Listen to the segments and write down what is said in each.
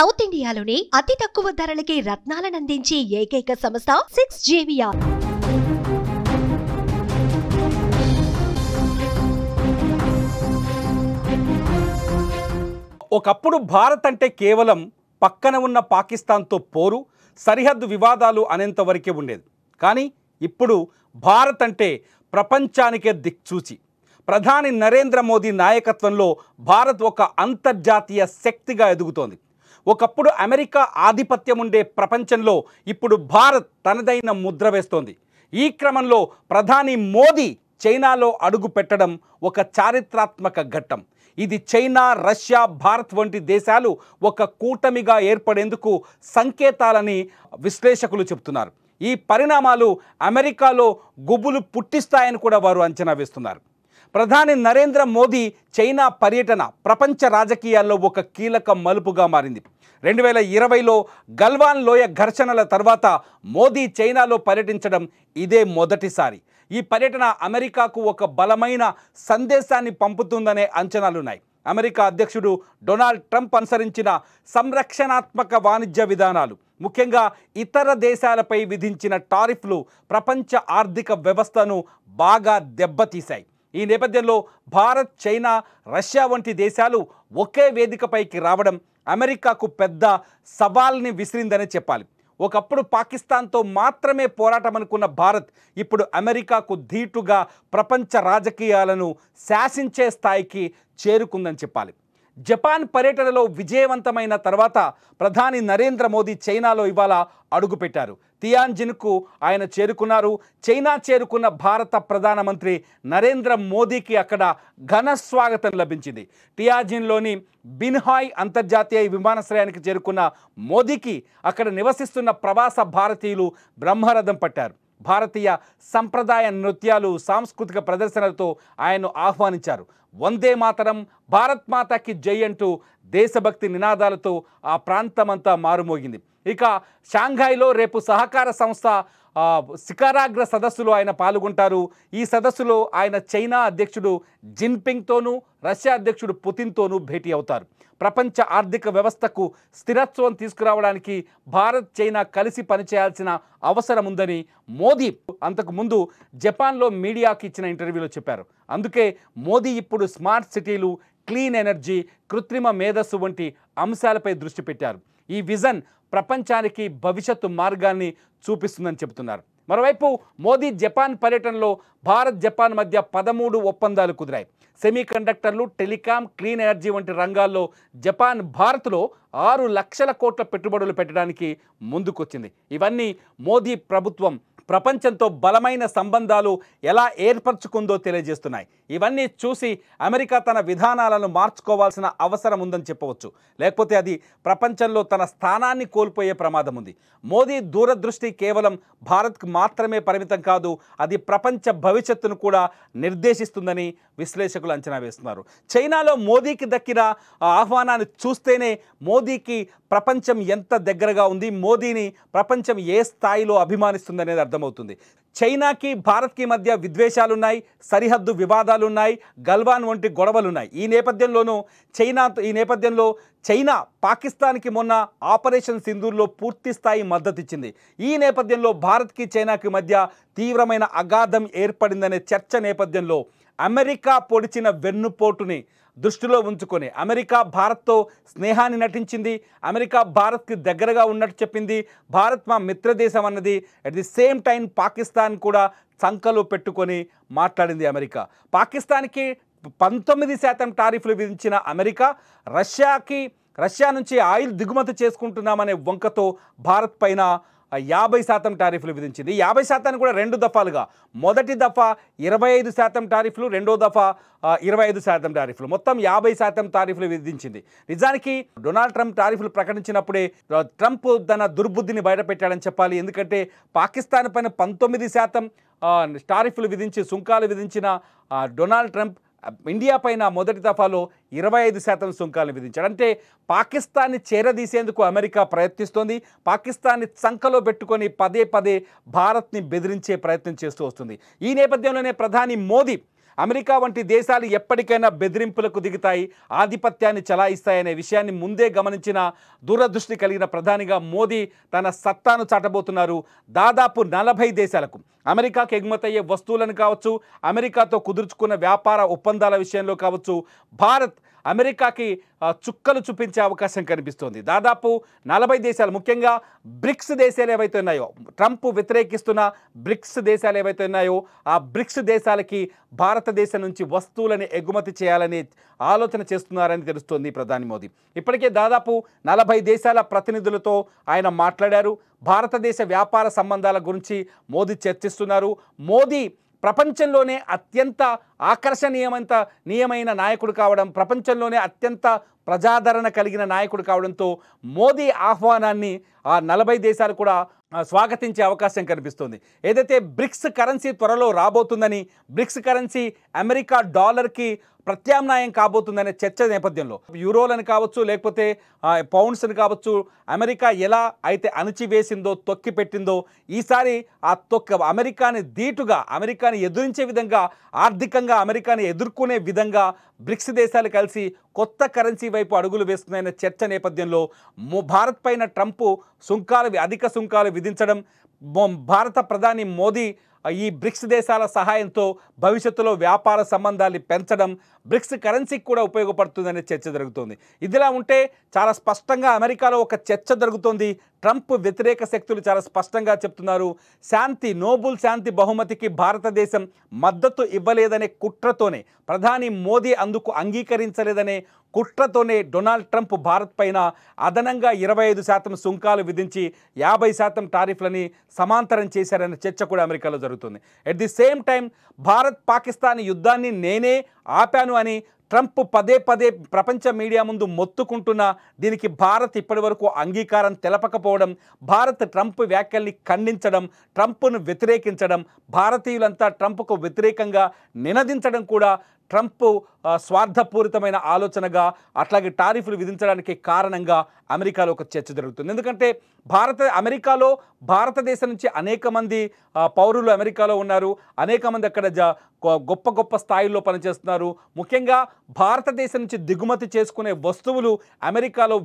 South ఇండియాలోని అతి తక్కువ ధరలకి రత్నాలనందించే ఏకైక సంస్థ 6JVR. ఒకప్పుడు భారత్ అంటే కేవలం పక్కన ఉన్న పాకిస్తాన్తో పోరు, సరిహద్దు వివాదాలు అనేంతవరకే ఉండేది. కానీ ఇప్పుడు భారత్ అంటే ప్రపంచానికే దిక్సూచి. ప్రధాని నరేంద్ర మోదీ నాయకత్వంలో భారత్ ఒక అంతర్జాతీయ శక్తిగా ఎదుగుతోంది. ఒకప్పుడు అమెరికా ఆధిపత్యం ఉండే ప్రపంచంలో ఇప్పుడు భారత్ తనదైన ముద్ర వేస్తోంది. ఈ క్రమంలో ప్రధాని మోదీ చైనాలో అడుగు పెట్టడం ఒక చారిత్రాత్మక ఘట్టం. ఇది చైనా, రష్యా, భారత్ వంటి దేశాలు ఒక కూటమిగా ఏర్పడేందుకు సంకేతాలని విశ్లేషకులు చెబుతున్నారు. ఈ పరిణామాలు అమెరికాలో గుబులు పుట్టిస్తాయని కూడా వారు అంచనా వేస్తున్నారు. ప్రధాని నరేంద్ర మోదీ చైనా పర్యటన ప్రపంచ రాజకీయాల్లో ఒక కీలక మలుపుగా మారింది. 2020లో గల్వాన్ లోయ ఘర్షణల తర్వాత మోదీ చైనాలో పర్యటించడం ఇదే మొదటిసారి. ఈ పర్యటన అమెరికాకు ఒక బలమైన సందేశాన్ని పంపుతుందనే అంచనాలున్నాయి. అమెరికా అధ్యక్షుడు డొనాల్డ్ ట్రంప్ అనుసరించిన సంరక్షణాత్మక వాణిజ్య విధానాలు, ముఖ్యంగా ఇతర దేశాలపై విధించిన టారిఫ్లు ప్రపంచ ఆర్థిక వ్యవస్థను బాగా దెబ్బతీశాయి. ఈ నేపథ్యంలో భారత్, చైనా, రష్యా వంటి దేశాలు ఒకే వేదికపైకి రావడం అమెరికాకు పెద్ద సవాల్ని విసిరిందనే చెప్పాలి. ఒకప్పుడు పాకిస్తాన్తో మాత్రమే పోరాటం అనుకున్న భారత్ ఇప్పుడు అమెరికాకు ధీటుగా ప్రపంచ రాజకీయాలను శాసించే స్థాయికి చేరుకుందని చెప్పాలి. జపాన్ పర్యటనలో విజయవంతమైన తర్వాత ప్రధాని నరేంద్ర మోదీ చైనాలో ఇవాళ అడుగుపెట్టారు. తియాన్జిన్కు ఆయన చేరుకున్నారు. చైనా చేరుకున్న భారత ప్రధానమంత్రి నరేంద్ర మోదీకి అక్కడ ఘన స్వాగతం లభించింది. టియాన్జిన్లోని బిన్హాయ్ అంతర్జాతీయ విమానాశ్రయానికి చేరుకున్న మోదీకి అక్కడ నివసిస్తున్న ప్రవాస భారతీయులు బ్రహ్మరథం పట్టారు. భారతీయ సంప్రదాయ నృత్యాలు, సాంస్కృతిక ప్రదర్శనలతో ఆయన్ను ఆహ్వానించారు. వందే మాతరం, భారత్ మాతాకి జై అంటూ దేశభక్తి నినాదాలతో ఆ ప్రాంతమంతా మారుమోగింది. ఇక షాంఘాయ్లో రేపు సహకార సంస్థ శిఖరాగ్ర సదస్సులో ఆయన పాల్గొంటారు. ఈ సదస్సులో ఆయన చైనా అధ్యక్షుడు జిన్పింగ్తోనూ, రష్యా అధ్యక్షుడు పుతిన్తోనూ భేటీ అవుతారు. ప్రపంచ ఆర్థిక వ్యవస్థకు స్థిరత్వం తీసుకురావడానికి భారత్, చైనా కలిసి పనిచేయాల్సిన అవసరం ఉందని మోదీ అంతకుముందు జపాన్లో మీడియాకి ఇచ్చిన ఇంటర్వ్యూలో చెప్పారు. అందుకే మోదీ ఇప్పుడు స్మార్ట్ సిటీలు, క్లీన్ ఎనర్జీ, కృత్రిమ మేధస్సు వంటి అంశాలపై దృష్టి పెట్టారు. ఈ విజన్ ప్రపంచానికి భవిష్యత్తు మార్గాన్ని చూపిస్తుందని చెబుతున్నారు. మరోవైపు మోదీ జపాన్ పర్యటనలో భారత్, జపాన్ మధ్య 13 ఒప్పందాలు కుదిరాయి. సెమీ కండక్టర్లు, టెలికాం, క్లీన్ ఎనర్జీ వంటి రంగాల్లో జపాన్ భారత్లో 6 లక్షల కోట్ల పెట్టుబడులు పెట్టడానికి ముందుకొచ్చింది. ఇవన్నీ మోదీ ప్రభుత్వం ప్రపంచంతో బలమైన సంబంధాలు ఎలా ఏర్పరచుకుందో తెలియజేస్తున్నాయి. ఇవన్నీ చూసి అమెరికా తన విధానాలను మార్చుకోవాల్సిన అవసరం ఉందని చెప్పవచ్చు. లేకపోతే అది ప్రపంచంలో తన స్థానాన్ని కోల్పోయే ప్రమాదం ఉంది. మోదీ దూరదృష్టి కేవలం భారత్కు మాత్రమే పరిమితం కాదు, అది ప్రపంచ భవిష్యత్తును కూడా నిర్దేశిస్తుందని విశ్లేషకులు అంచనా వేస్తున్నారు. చైనాలో మోదీకి దక్కిన ఆహ్వానాన్ని చూస్తేనే మోదీకి ప్రపంచం ఎంత దగ్గరగా ఉంది, మోదీని ప్రపంచం ఏ స్థాయిలో అభిమానిస్తుందనేది అర్థమవుతుంది. చైనాకి, భారత్కి మధ్య విద్వేషాలున్నాయి, సరిహద్దు వివాదాలున్నాయి, గల్వాన్ వంటి గొడవలున్నాయి. ఈ నేపథ్యంలో చైనా పాకిస్తాన్కి మొన్న ఆపరేషన్ సింధూర్లో పూర్తి స్థాయి మద్దతిచ్చింది. ఈ నేపథ్యంలో భారత్కి, చైనాకి మధ్య తీవ్రమైన అగాధం ఏర్పడిందనే చర్చ నేపథ్యంలో అమెరికా పొడిచిన వెన్నుపోటుని దృష్టిలో ఉంచుకొని అమెరికా భారత్తో స్నేహాన్ని నటించింది. అమెరికా భారత్కి దగ్గరగా ఉన్నట్టు చెప్పింది. భారత్ మా మిత్రదేశం అన్నది. At the same time Pakistan కూడా చంకలో పెట్టుకొని మాట్లాడింది అమెరికా. పాకిస్తాన్కి 19% టారిఫ్లు విధించిన అమెరికా రష్యా నుంచి ఆయిల్ దిగుమతి చేసుకుంటున్నామనే వంకతో భారత్ పైన 50% టారిఫ్లు విధించింది. 50% కూడా 2 దఫాలుగా, మొదటి దఫా 25% టారిఫ్లు, రెండో దఫా 25% టారిఫ్లు, మొత్తం 50% టారిఫ్లు విధించింది. నిజానికి డొనాల్డ్ ట్రంప్ టారిఫ్లు ప్రకటించినప్పుడే ట్రంప్ తన దుర్బుద్ధిని బయటపెట్టాడని చెప్పాలి. ఎందుకంటే పాకిస్తాన్ పైన 19% టారిఫ్లు విధించి, సుంకాలు విధించిన డొనాల్డ్ ట్రంప్ ఇండియా పైన మొదటి దఫాలో 25% సుంకాలను విధించాడు. అంటే పాకిస్తాన్ని చేరదీసేందుకు అమెరికా ప్రయత్నిస్తోంది. పాకిస్తాన్ని చంకలో పెట్టుకొని పదే భారత్ని బెదిరించే ప్రయత్నం చేస్తూ వస్తుంది. ఈ నేపథ్యంలోనే ప్రధాని మోదీ అమెరికా వంటి దేశాలు ఎప్పటికైనా బెదిరింపులకు దిగుతాయి, ఆధిపత్యాన్ని చలాయిస్తాయనే విషయాన్ని ముందే గమనించిన దూరదృష్టి కలిగిన ప్రధానిగా మోదీ తన సత్తాను చాటబోతున్నారు. దాదాపు 40 దేశాలకు అమెరికాకు ఎగుమతయ్యే వస్తువులను కావచ్చు, అమెరికాతో కుదుర్చుకున్న వ్యాపార ఒప్పందాల విషయంలో కావచ్చు, భారత్ అమెరికాకి చుక్కలు చూపించే అవకాశం కనిపిస్తోంది. దాదాపు 40 దేశాలు, ముఖ్యంగా బ్రిక్స్ దేశాలు ఏవైతే ఉన్నాయో, ట్రంప్ వ్యతిరేకిస్తున్న బ్రిక్స్ దేశాలు ఏవైతే ఉన్నాయో ఆ బ్రిక్స్ దేశాలకి భారతదేశం నుంచి వస్తువులను ఎగుమతి చేయాలని ఆలోచన చేస్తున్నారని తెలుస్తోంది ప్రధాని మోదీ. ఇప్పటికే దాదాపు 40 దేశాల ప్రతినిధులతో ఆయన మాట్లాడారు. భారతదేశ వ్యాపార సంబంధాల గురించి చర్చిస్తున్నారు. మోదీ ప్రపంచంలోనే అత్యంత ఆకర్షణీయమైన నాయకుడు కావడం, ప్రపంచంలోనే అత్యంత ప్రజాదరణ కలిగిన నాయకుడు కావడంతో మోదీ ఆహ్వానాన్ని ఆ 40 దేశాలు కూడా స్వాగతించే అవకాశం కనిపిస్తుంది. ఏదైతే బ్రిక్స్ కరెన్సీ త్వరలో రాబోతుందని, బ్రిక్స్ కరెన్సీ అమెరికా డాలర్కి ప్రత్యామ్నాయం కాబోతుందనే చర్చ నేపథ్యంలో యూరోలను కావచ్చు, లేకపోతే పౌండ్స్ని కావచ్చు, అమెరికా ఎలా అయితే అణచివేసిందో, తొక్కిపెట్టిందో, ఈసారి ఆ అమెరికాని ధీటుగా, అమెరికాని ఎదురించే విధంగా, ఆర్థికంగా అమెరికాని ఎదుర్కొనే విధంగా బ్రిక్స్ దేశాలు కలిసి కొత్త కరెన్సీ వైపు అడుగులు వేస్తున్నాయన్న చర్చ నేపథ్యంలో భారత్ పైన ట్రంప్ అధిక సుంకాలు విధించడం, భారత ప్రధాని మోదీ ఈ బ్రిక్స్ దేశాల సహాయంతో భవిష్యత్తులో వ్యాపార సంబంధాలు పెంచడం, బ్రిక్స్ కరెన్సీకి కూడా ఉపయోగపడుతుందనే చర్చ జరుగుతుంది. ఇదిలా ఉంటే చాలా స్పష్టంగా అమెరికాలో ఒక చర్చ జరుగుతోంది. ట్రంప్ వ్యతిరేక శక్తులు చాలా స్పష్టంగా చెప్తున్నారు, నోబెల్ శాంతి బహుమతికి భారతదేశం మద్దతు ఇవ్వలేదనే కుట్రతోనే, ప్రధాని మోదీ అందుకు అంగీకరించలేదనే కుట్రతోనే డొనాల్డ్ ట్రంప్ భారత్ పైన అదనంగా 25% సుంకాలు విధించి 50% టారిఫ్లని సమాంతరం చేశారనే చర్చ కూడా అమెరికాలో జరుగుతుంది. At the same time Bharat Pakistan యుద్ధాన్ని నేనే ఆపాను అని ట్రంప్ పదే ప్రపంచ మీడియా ముందు మొత్తుకుంటున్న దీనికి భారత్ ఇప్పటివరకు అంగీకారం తెలపకపోవడం, భారత్ ట్రంప్ వ్యాఖ్యల్ని ఖండించడం, ట్రంప్ను వ్యతిరేకించడం, భారతీయులంతా ట్రంప్కు వ్యతిరేకంగా నినదించడం కూడా ట్రంప్ స్వార్థపూరితమైన ఆలోచనగా, అట్లాగే టారిఫ్లు విధించడానికి కారణంగా అమెరికాలో ఒక చర్చ జరుగుతుంది. ఎందుకంటే అమెరికాలో భారతదేశం నుంచి అనేక మంది పౌరులు అమెరికాలో ఉన్నారు, అనేక మంది అక్కడ గొప్ప స్థాయిల్లో పనిచేస్తున్నారు. ముఖ్యంగా భారతదేశం నుంచి దిగుమతి చేసుకునే వస్తువులు అమెరికాలో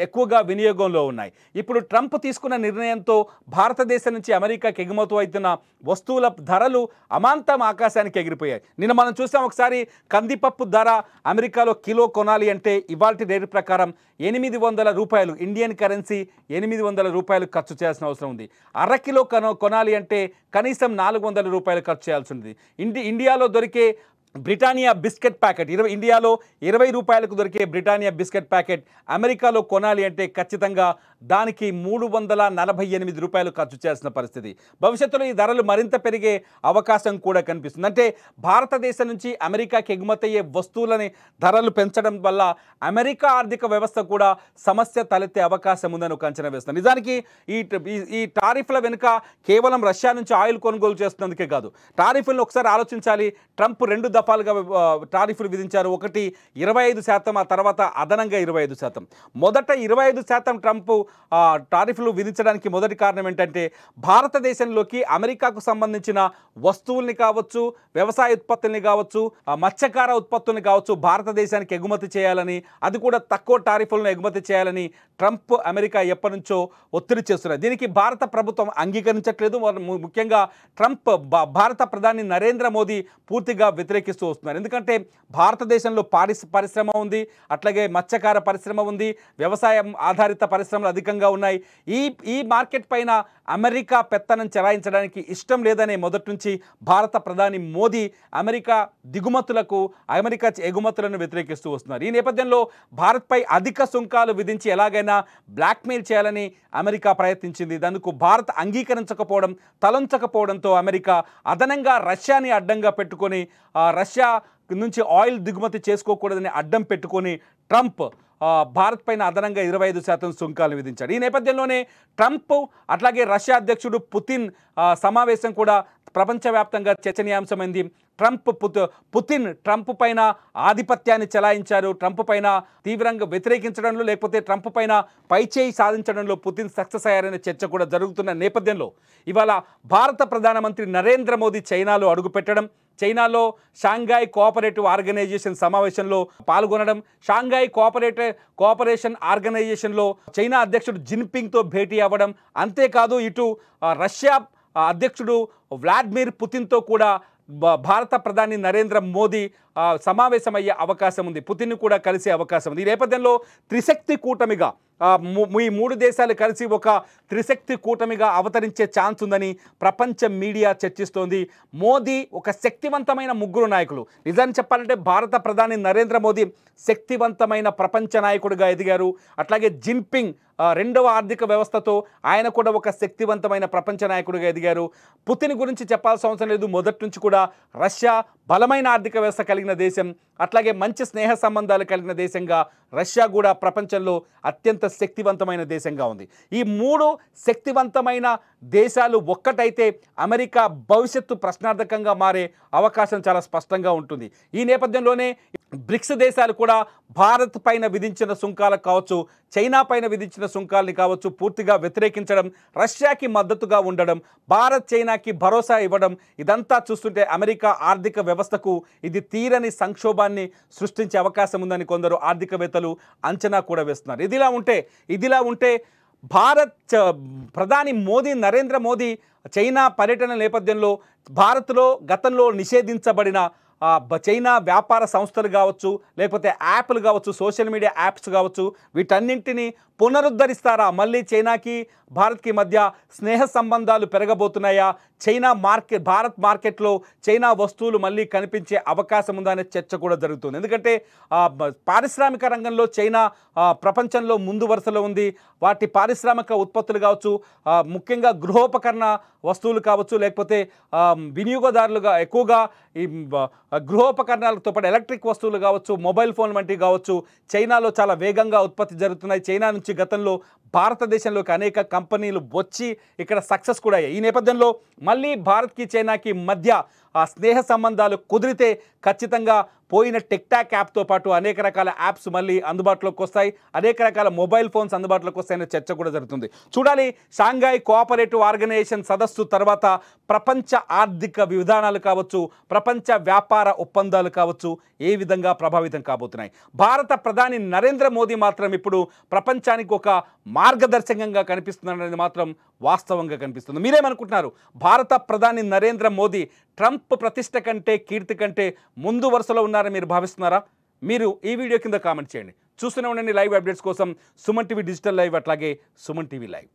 ఎక్కువగా వినియోగంలో ఉన్నాయి. ఇప్పుడు ట్రంప్ తీసుకున్న నిర్ణయంతో భారతదేశం నుంచి అమెరికాకి ఎగుమతి అవుతున్న వస్తువుల ధరలు అమాంతం ఆకాశానికి ఎగిరిపోయాయి. నిన్న మనం చూసాం, ఒకసారి కందిపప్పు ధర అమెరికాలో కిలో కొనాలి అంటే ఇవాల్టి రేటు ప్రకారం $800, ఇండియన్ కరెన్సీ $800 ఖర్చు చేయాల్సిన అవసరం ఉంది. అరకిలో కొనాలి అంటే కనీసం $400 ఖర్చు చేయాల్సి ఉంది. ఇండియాలో దొరికే బ్రిటానియా బిస్కెట్ ప్యాకెట్ ఇండియాలో $20కు దొరికే బ్రిటానియా బిస్కెట్ ప్యాకెట్ అమెరికాలో కొనాలి అంటే ఖచ్చితంగా దానికి $348 ఖర్చు చేయాల్సిన పరిస్థితి. భవిష్యత్తులో ఈ ధరలు మరింత పెరిగే అవకాశం కూడా కనిపిస్తుంది. అంటే భారతదేశం నుంచి అమెరికాకి ఎగుమతయ్యే వస్తువులని ధరలు పెంచడం వల్ల అమెరికా ఆర్థిక వ్యవస్థ కూడా సమస్య తలెత్తే అవకాశం ఉందని ఒక అంచనా వేస్తుంది. నిజానికి ఈ టారిఫ్ల వెనుక కేవలం రష్యా నుంచి ఆయిల్ కొనుగోలు చేస్తున్నందుకే కాదు. టారిఫ్లను ఒకసారి ఆలోచించాలి. ట్రంప్ 2 దఫాలుగా టారిఫ్లు విధించారు. ఒకటి 25%, ఆ తర్వాత అదనంగా 25%. మొదట 25% ట్రంప్ టారిఫ్లు విధించడానికి మొదటి కారణం ఏంటంటే భారతదేశంలోకి అమెరికాకు సంబంధించిన వస్తువుల్ని కావచ్చు, వ్యవసాయ ఉత్పత్తుల్ని కావచ్చు, మత్స్యకార ఉత్పత్తుల్ని కావచ్చు భారతదేశానికి ఎగుమతి చేయాలని, అది కూడా తక్కువ టారిఫ్లను ఎగుమతి చేయాలని ట్రంప్ అమెరికా ఎప్పటి నుంచో ఒత్తిడి చేస్తున్నారు. దీనికి భారత ప్రభుత్వం అంగీకరించట్లేదు. ముఖ్యంగా ట్రంప్ భారత ప్రధాని నరేంద్ర మోదీ పూర్తిగా వ్యతిరేకిస్తూ వస్తున్నారు. ఎందుకంటే భారతదేశంలో పరిశ్రమ ఉంది, అట్లాగే మత్స్యకార పరిశ్రమ ఉంది, వ్యవసాయం ఆధారిత పరిశ్రమలు అధికంగా ఉన్నాయి. ఈ మార్కెట్ పైన అమెరికా పెత్తనం చెలాయించడానికి ఇష్టం లేదనే మొదటి నుంచి భారత ప్రధాని మోదీ అమెరికా ఎగుమతులను వ్యతిరేకిస్తూ వస్తున్నారు. ఈ నేపథ్యంలో భారత్పై అధిక సుంకాలు విధించి ఎలాగైనా బ్లాక్మెయిల్ చేయాలని అమెరికా ప్రయత్నించింది. దానికి భారత్ అంగీకరించకపోవడం, తలంచకపోవడంతో అమెరికా అదనంగా రష్యాని అడ్డంగా పెట్టుకొని, రష్యా నుంచి ఆయిల్ దిగుమతి చేసుకోకూడదని అడ్డం పెట్టుకొని ట్రంప్ భారత్ పైన అదనంగా 25% సుంకాలు విధించాడు. ఈ నేపథ్యంలోనే ట్రంప్ అట్లాగే రష్యా అధ్యక్షుడు పుతిన్ సమావేశం కూడా ప్రపంచవ్యాప్తంగా చర్చనీయాంశమైంది. పుతిన్ ట్రంప్ పైన ఆధిపత్యాన్ని చెలాయించారు. ట్రంప్ పైన తీవ్రంగా వ్యతిరేకించడంలో, లేకపోతే ట్రంప్ పైన పైచేయి సాధించడంలో పుతిన్ సక్సెస్ అయ్యారనే చర్చ కూడా జరుగుతున్న నేపథ్యంలో ఇవాళ భారత ప్రధానమంత్రి నరేంద్ర మోదీ చైనాలో అడుగుపెట్టడం, చైనాలో షాంఘాయ్ కోఆపరేటివ్ ఆర్గనైజేషన్ సమావేశంలో పాల్గొనడం, షాంఘాయ్ కోఆపరేషన్ ఆర్గనైజేషన్లో చైనా అధ్యక్షుడు జిన్పింగ్తో భేటీ అవ్వడం, అంతేకాదు ఇటు రష్యా అధ్యక్షుడు వ్లాదిమిర్ పుతిన్తో కూడా భారత ప్రధాని నరేంద్ర మోదీ సమావేశమయ్యే అవకాశం ఉంది, పుతిన్ కూడా కలిసే అవకాశం ఉంది. ఈ నేపథ్యంలో త్రిశక్తి కూటమిగా ఈ 3 దేశాలు కలిసి ఒక త్రిశక్తి కూటమిగా అవతరించే ఛాన్స్ ఉందని ప్రపంచ మీడియా చర్చిస్తోంది. మోదీ ఒక శక్తివంతమైన ముగ్గురు నాయకులు. నిజాన్ని చెప్పాలంటే భారత ప్రధాని నరేంద్ర మోదీ శక్తివంతమైన ప్రపంచ నాయకుడిగా ఎదిగారు. అట్లాగే జిన్పింగ్ రెండవ ఆర్థిక వ్యవస్థతో ఆయన కూడా ఒక శక్తివంతమైన ప్రపంచ నాయకుడిగా ఎదిగారు. పుతిన్ గురించి చెప్పాల్సిన అవసరం లేదు, మొదటి నుంచి కూడా రష్యా బలమైన ఆర్థిక వ్యవస్థ కలిగిన దేశం, అట్లాగే మంచి స్నేహ సంబంధాలు కలిగిన దేశంగా రష్యా కూడా ప్రపంచంలో అత్యంత శక్తివంతమైన దేశంగా ఉంది. ఈ 3 శక్తివంతమైన దేశాలు ఒక్కటైతే అమెరికా భవిష్యత్తు ప్రశ్నార్థకంగా మారే అవకాశం చాలా స్పష్టంగా ఉంటుంది. ఈ నేపథ్యంలోనే బ్రిక్స్ దేశాలు కూడా భారత్ పైన విధించిన సుంకాలకు కావచ్చు, చైనా పైన విధించిన సుంకాలని కావచ్చు పూర్తిగా వ్యతిరేకించడం, రష్యాకి మద్దతుగా ఉండడం, భారత్ చైనాకి భరోసా ఇవ్వడం, ఇదంతా చూస్తుంటే అమెరికా ఆర్థిక వ్యవస్థకు ఇది తీరని సంక్షోభాన్ని సృష్టించే అవకాశం ఉందని కొందరు ఆర్థికవేత్తలు అంచనా కూడా వేస్తున్నారు. ఇదిలా ఉంటే భారత్ ప్రధాని నరేంద్ర మోదీ చైనా పర్యటన నేపథ్యంలో భారత్లో గతంలో నిషేధించబడిన చైనా వ్యాపార సంస్థలు కావచ్చు, లేకపోతే యాప్లు కావచ్చు, సోషల్ మీడియా యాప్స్ కావచ్చు, వీటన్నింటినీ పునరుద్ధరిస్తారా? మళ్ళీ చైనాకి భారత్కి మధ్య స్నేహ సంబంధాలు పెరగబోతున్నాయా? భారత్ మార్కెట్లో చైనా వస్తువులు మళ్ళీ కనిపించే అవకాశం ఉందా అనే చర్చ కూడా జరుగుతుంది. ఎందుకంటే పారిశ్రామిక రంగంలో చైనా ప్రపంచంలో ముందు వరుసలో ఉంది. వాటి పారిశ్రామిక ఉత్పత్తులు కావచ్చు, ముఖ్యంగా గృహోపకరణ వస్తువులు కావచ్చు, లేకపోతే వినియోగదారులుగా ఎక్కువగా ఈ గృహోపకరణాలతో పాటు ఎలక్ట్రిక్ వస్తువులు కావచ్చు, మొబైల్ ఫోన్ వంటివి కావచ్చు, చైనాలో చాలా వేగంగా ఉత్పత్తి జరుగుతున్నాయి. చైనా నుంచి గతంలో భారతదేశంలోకి అనేక కంపెనీలు వచ్చి ఇక్కడ సక్సెస్ కూడా అయ్యాయి. ఈ నేపథ్యంలో మళ్ళీ భారత్కి చైనాకి మధ్య స్నేహ సంబంధాలు కుదిరితే ఖచ్చితంగా పోయిన టిక్టాక్ యాప్తో పాటు అనేక రకాల యాప్స్ మళ్ళీ అందుబాటులోకి వస్తాయి, అనేక రకాల మొబైల్ ఫోన్స్ అందుబాటులోకి వస్తాయనే చర్చ కూడా జరుగుతుంది. చూడాలి షాంఘాయ్ కోఆపరేటివ్ ఆర్గనైజేషన్ సదస్సు తర్వాత ప్రపంచ ఆర్థిక విధానాలు కావచ్చు, ప్రపంచ వ్యాపార ఒప్పందాలు కావచ్చు ఏ విధంగా ప్రభావితం కాబోతున్నాయి. భారత ప్రధాని నరేంద్ర మోదీ మాత్రం ఇప్పుడు ప్రపంచానికి ఒక మార్గదర్శకంగా కనిపిస్తున్నారనేది మాత్రం వాస్తవంగా కనిపిస్తుంది. మీరేమనుకుంటున్నారు? భారత ప్రధాని నరేంద్ర మోదీ ట్రంప్ ప్రతిష్ట కంటే కీర్తి కంటే ముందు వరుసలో ఉన్నారని మీరు భావిస్తున్నారా? మీరు ఈ వీడియో కింద కామెంట్ చేయండి. చూస్తూనే ఉండండి లైవ్ అప్డేట్స్ కోసం సుమన్ టీవీ డిజిటల్ లైవ్, అట్లాగే సుమన్ టీవీ లైవ్.